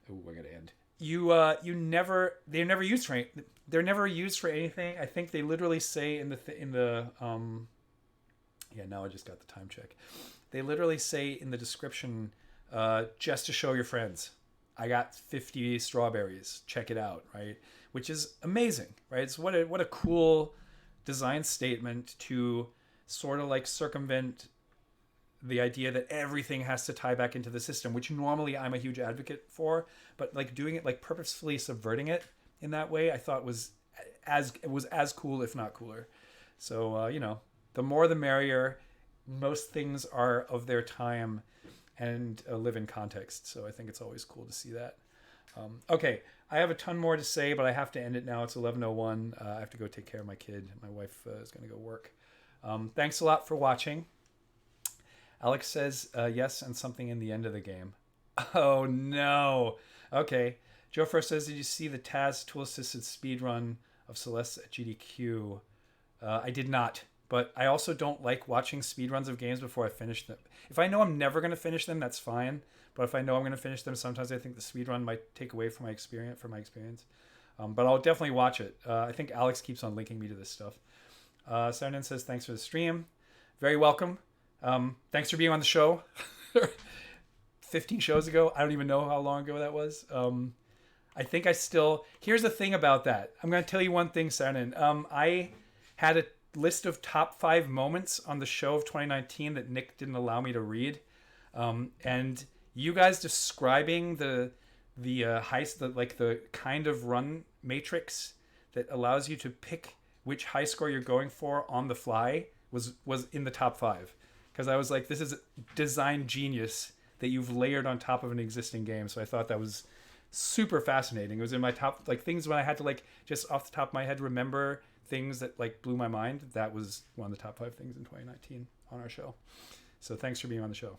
gotta end. They're never used for they're never used for anything. I think they literally say in the now I just got the time check. They literally say in the description, just to show your friends, I got 50 strawberries. Check it out, right? Which is amazing, right? It's what a cool design statement to sort of like circumvent the idea that everything has to tie back into the system, which normally I'm a huge advocate for, but like doing it, like purposefully subverting it in that way, I thought was as cool, if not cooler. So the more the merrier. Most things are of their time and live in context. So I think it's always cool to see that. Okay, I have a ton more to say, but I have to end it now. It's 11:01. I have to go take care of my kid. My wife is going to go work. Thanks a lot for watching. Alex says yes and something in the end of the game. Oh, no. Okay. Joe First says, did you see the Taz tool-assisted speedrun of Celeste at GDQ? I did not. But I also don't like watching speedruns of games before I finish them. If I know I'm never going to finish them, that's fine. But if I know I'm going to finish them, sometimes I think the speedrun might take away from my experience. But I'll definitely watch it. I think Alex keeps on linking me to this stuff. Sarnan says, thanks for the stream. Very welcome. Thanks for being on the show. 15 shows ago. I don't even know how long ago that was. I think I still... Here's the thing about that. I'm going to tell you one thing, Sarnan. I had a list of top 5 moments on the show of 2019 that Nick didn't allow me to read. And you guys describing the kind of run matrix that allows you to pick which high score you're going for on the fly was in the top 5. Because I was like, this is design genius that you've layered on top of an existing game. So I thought that was super fascinating. It was in my top, like, things when I had to, like, just off the top of my head remember things that, like, blew my mind. That was one of the top 5 things in 2019 on our show. So thanks for being on the show.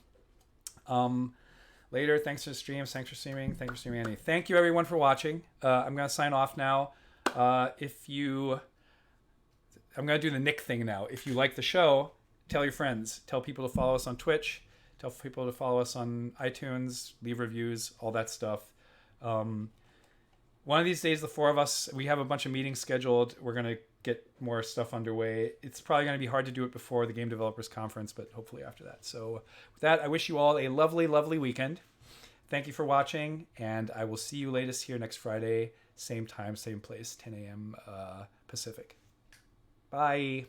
Later, thanks for the streams. Thanks for streaming. Thanks for streaming, Annie. Thank you, everyone, for watching. I'm going to sign off now. I'm going to do the Nick thing now. If you like the show, tell your friends. Tell people to follow us on Twitch. Tell people to follow us on iTunes. Leave reviews. All that stuff. One of these days, the 4 of us, we have a bunch of meetings scheduled. We're going to get more stuff underway. It's probably going to be hard to do it before the Game Developers Conference, but hopefully after that. So with that, I wish you all a lovely, lovely weekend. Thank you for watching, and I will see you latest here next Friday. Same time, same place, 10 a.m. Pacific. Bye.